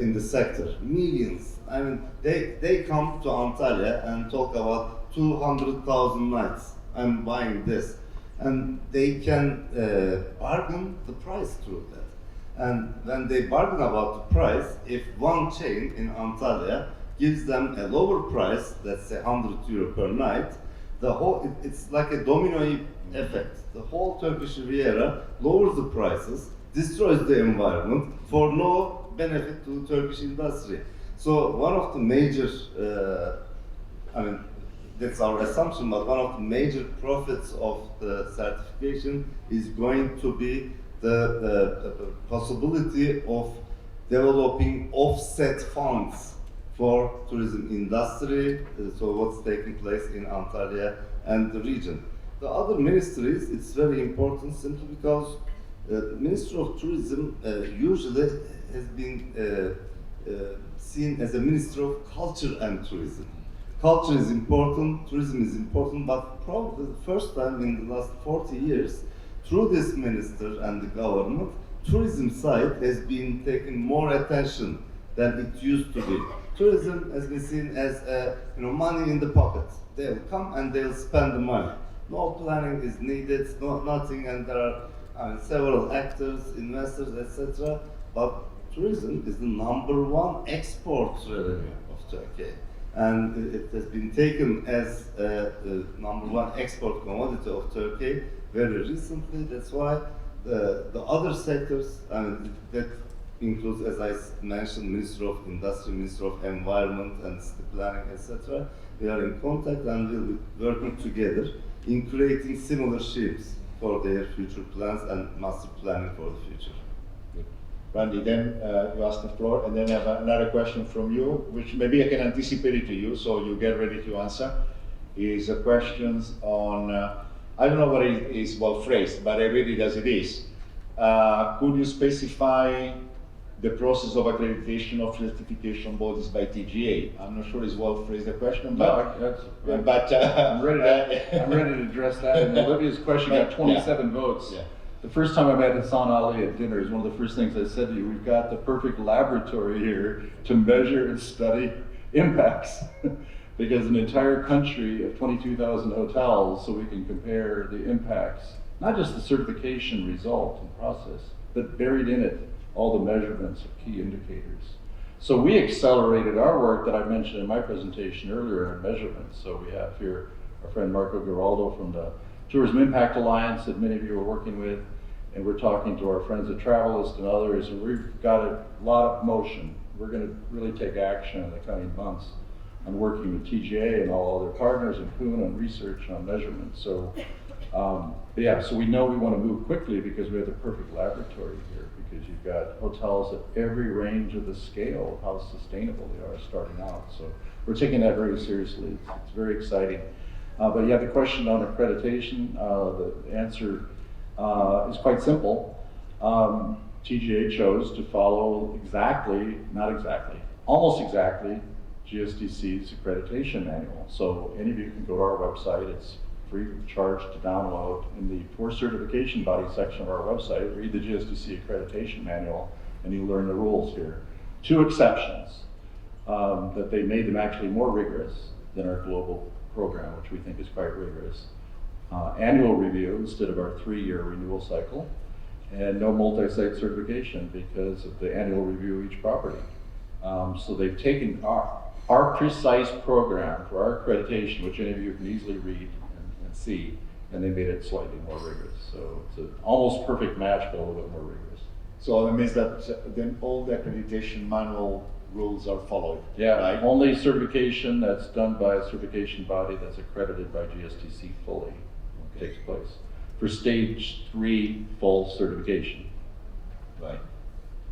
in the sector, millions. I mean, they come to Antalya and talk about 200,000 nights. I'm buying this. And they can bargain the price through that. And when they bargain about the price, if one chain in Antalya gives them a lower price, let's say 100 euro per night, it's like a domino effect. The whole Turkish Riviera lowers the prices, destroys the environment for no benefit to the Turkish industry. So one of the major, that's our assumption, but one of the major profits of the certification is going to be the possibility of developing offset funds for tourism industry, so what's taking place in Antalya and the region. The other ministries, it's very important simply because the Ministry of Tourism usually has been seen as a Ministry of Culture and Tourism. Culture is important, tourism is important, but probably the first time in the last 40 years, through this minister and the government, tourism side has been taking more attention than it used to be. Tourism has been seen as money in the pocket. They'll come and they'll spend the money. No planning is needed, nothing, and there are several actors, investors, etc. But tourism is the #1 export revenue of Turkey. And it has been taken as the #1 export commodity of Turkey very recently. That's why the other sectors, that includes, as I mentioned, Minister of Industry, Minister of Environment and City Planning, etc. We are in contact and we'll be working together in creating similar shapes for their future plans and master planning for the future. Randy, then you ask the floor, and then I have another question from you, which maybe I can anticipate it to you, so you get ready to answer. Is questions on, I don't know what it is well phrased, but I read it as it is. Could you specify the process of accreditation of certification bodies by TGA? I'm not sure it's well phrased the question, but, I'm ready to address that. And Olivia's question got 27 votes. Yeah. The first time I met Hasan Ali at dinner is one of the first things I said to you. We've got the perfect laboratory here to measure and study impacts. Because an entire country of 22,000 hotels, so we can compare the impacts, not just the certification result and process, but buried in it, all the measurements of key indicators. So we accelerated our work that I mentioned in my presentation earlier in measurements. So we have here our friend Marco Giraldo from the Tourism Impact Alliance that many of you are working with, and we're talking to our friends at Travelist and others, and we've got a lot of motion. We're going to really take action in the coming months on working with TGA and all other partners and Kuhn on research and on measurement. So But yeah, so we know we want to move quickly because we have the perfect laboratory here, because you've got hotels at every range of the scale of how sustainable they are starting out. So we're taking that very seriously. It's very exciting. But yeah, the question on accreditation, the answer is quite simple. TGA chose to follow almost exactly GSTC's accreditation manual. So any of you can go to our website. It's free of charge to download. In the for certification body section of our website, read the GSTC accreditation manual and you learn the rules here. 2 exceptions, that they made them actually more rigorous than our global program, which we think is quite rigorous. Annual review instead of our 3-year renewal cycle, and no multi-site certification because of the annual review of each property. So they've taken our precise program for our accreditation, which any of you can easily read and see, and they made it slightly more rigorous. So it's an almost perfect match, but a little bit more rigorous. So that means that then all the accreditation manual rules are followed. Yeah, right? only certification that's done by a certification body that's accredited by GSTC fully takes place for stage 3 full certification. Right.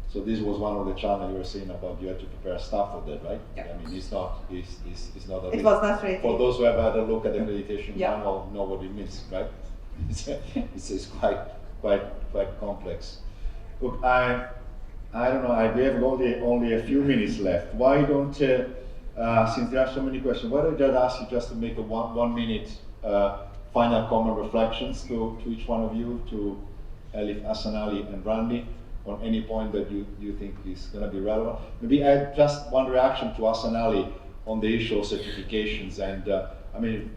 So this was one of the challenges you were saying about you had to prepare staff for that, right? Yeah. I mean, it's not a It was not ready. For those who have had a look at the accreditation Yeah. manual, know what it means, right? It's quite complex. Look, I don't know. We have only a few minutes left. Why don't, since there are so many questions, why don't I just ask you just to make a one minute final comment reflections to each one of you, to Elif, Hasan Ali, and Randy, on any point that you think is going to be relevant. Maybe I just one reaction to Hasan Ali on the issue of certifications, and I mean,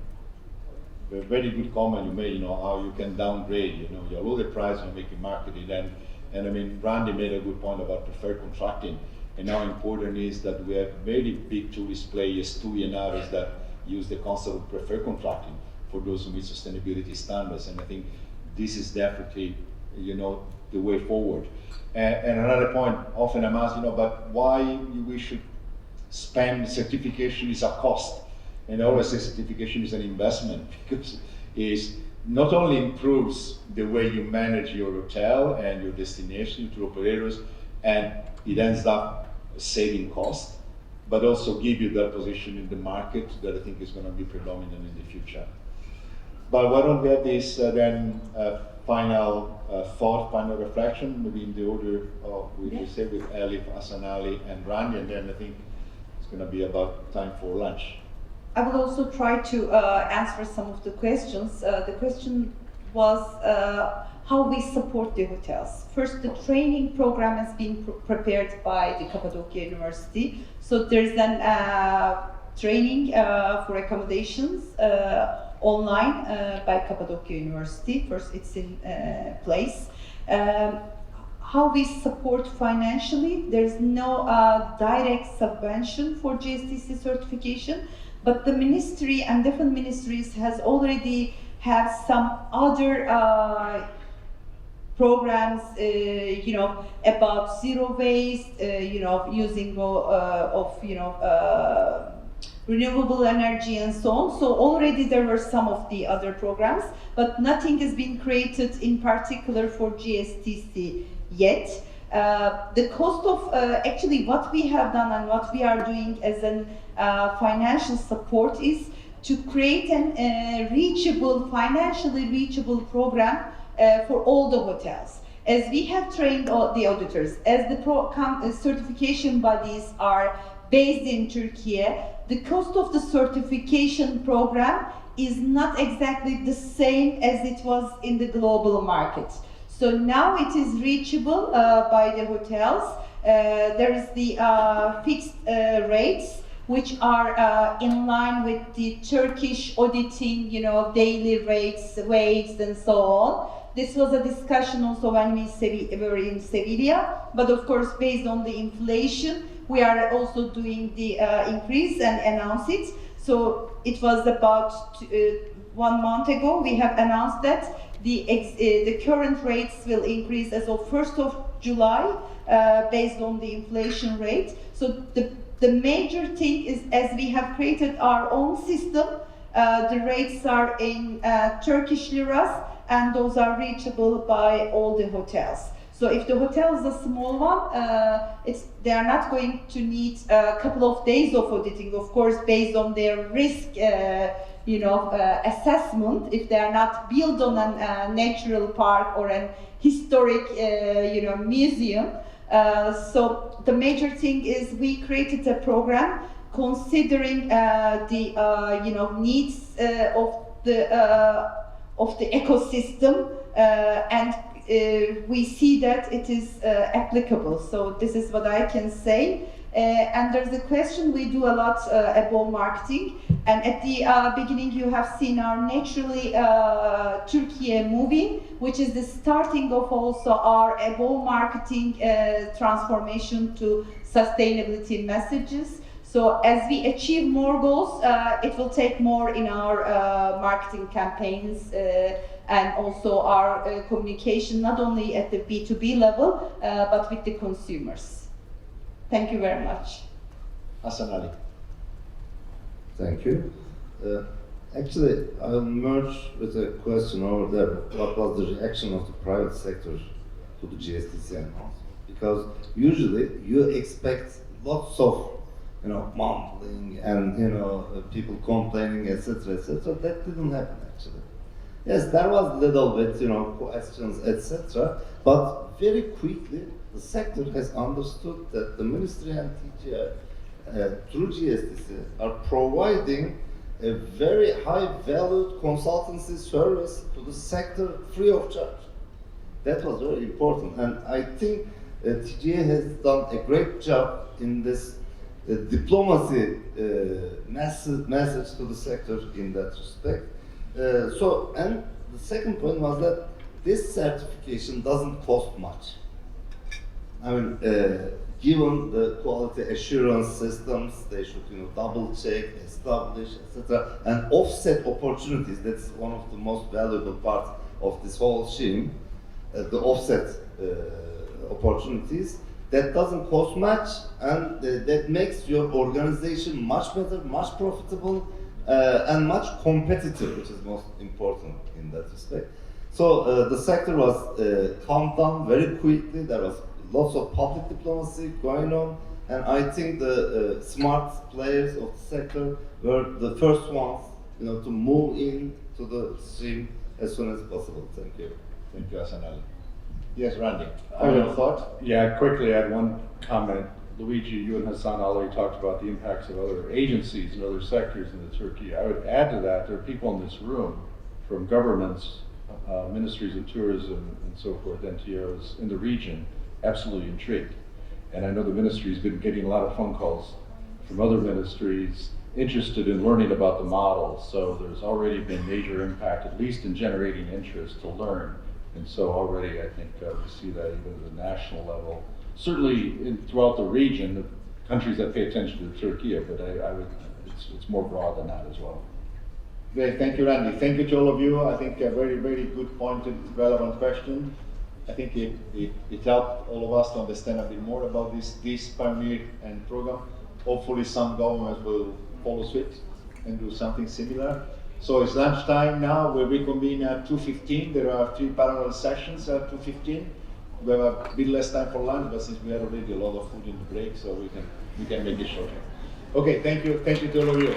a very good comment you made, how you can downgrade, your loaded price when making marketing, and I mean, Randy made a good point about preferred contracting, and how important is that we have very big tourist players, TUI that use the concept of preferred contracting for those who meet sustainability standards, and I think this is definitely, the way forward. And another point, often I'm asked, but why we should spend certification is a cost. And I always say certification is an investment, because it not only improves the way you manage your hotel and your destination to operators, and it ends up saving cost, but also give you that position in the market that I think is going to be predominant in the future. But why don't we have this final thought, final reflection, maybe in the order of we say with Elif, Hasan Ali, and Randy, and then I think it's going to be about time for lunch. I will also try to answer some of the questions. The question was how we support the hotels. First, the training program has been prepared by the Cappadocia University. So there's an training for accommodations online by Cappadocia University. First, it's in place. How we support financially, there's no direct subvention for GSTC certification, but the ministry and different ministries has already have some other programs, about zero waste, using renewable energy and so on. So already there were some of the other programs, but nothing has been created in particular for GSTC yet. The cost of actually what we have done and what we are doing as an financial support is to create an financially reachable program for all the hotels. As we have trained the auditors, as the certification bodies are based in Turkey, the cost of the certification program is not exactly the same as it was in the global market. So now it is reachable by the hotels. There is the fixed rates, which are in line with the Turkish auditing, daily rates, weights, and so on. This was a discussion also when we were in Sevilla, but of course, based on the inflation, we are also doing the increase and announce it. So it was about 1 month ago, we have announced that the current rates will increase as of 1st of July, based on the inflation rate. So the major thing is, as we have created our own system, The rates are in Turkish liras, and those are reachable by all the hotels. So if the hotel is a small one, they are not going to need a couple of days of auditing, of course, based on their risk assessment. If they are not built on a natural park or an historic museum. So the major thing is we created a program considering the needs of the ecosystem, and we see that it is applicable. So this is what I can say. And there's a question, we do a lot about marketing, and at the beginning you have seen our Naturally Turkey movie, which is the starting of also our above marketing transformation to sustainability messages. So as we achieve more goals, it will take more in our marketing campaigns and also our communication, not only at the B2B level, but with the consumers. Thank you very much. Hasan Ali. Thank you. Actually, I'll merge with a question over there. What was the reaction of the private sector to the GSTC announcement? Because usually you expect lots of mumbling and people complaining, etc., etc. That didn't happen actually. Yes, there was little bit, questions, etc. But very quickly, the sector has understood that the ministry and TGI, through GSTC, are providing a very high-valued consultancy service to the sector free of charge. That was very important, and I think TGI has done a great job in this diplomacy message to the sector in that respect. And the second point was that this certification doesn't cost much. I mean, given the quality assurance systems, they should double check, establish, etc. And offset opportunities. That's one of the most valuable parts of this whole scheme. The offset opportunities. That doesn't cost much, and that makes your organization much better, much profitable, and much competitive, which is most important in that respect. So the sector was calmed down very quickly. There was lots of public diplomacy going on, and I think the smart players of the sector were the first ones, to move in to the stream as soon as possible. Thank you. Thank you, Hasan Ali. Yes, Randy. I Final would thought? Yeah, quickly add one comment. Luigi, you and Hasan already talked about the impacts of other agencies and other sectors in Turkey. I would add to that, there are people in this room from governments, ministries of tourism and so forth, NTOs in the region, absolutely intrigued. And I know the ministry's been getting a lot of phone calls from other ministries interested in learning about the model. So there's already been major impact, at least in generating interest to learn. And so already I think we see that even at the national level. Certainly throughout the region, the countries that pay attention to Turkey, but it's more broad than that as well. Great, thank you, Randy. Thank you to all of you. I think a very, very good pointed, relevant question. I think it helped all of us to understand a bit more about this pioneer and program. Hopefully some governments will follow suit and do something similar. So it's lunchtime now. We reconvene at 2:15. There are 3 parallel sessions at 2:15. We have a bit less time for lunch, but since we had already a lot of food in the break, so we can make it shorter. Okay, thank you to all of you.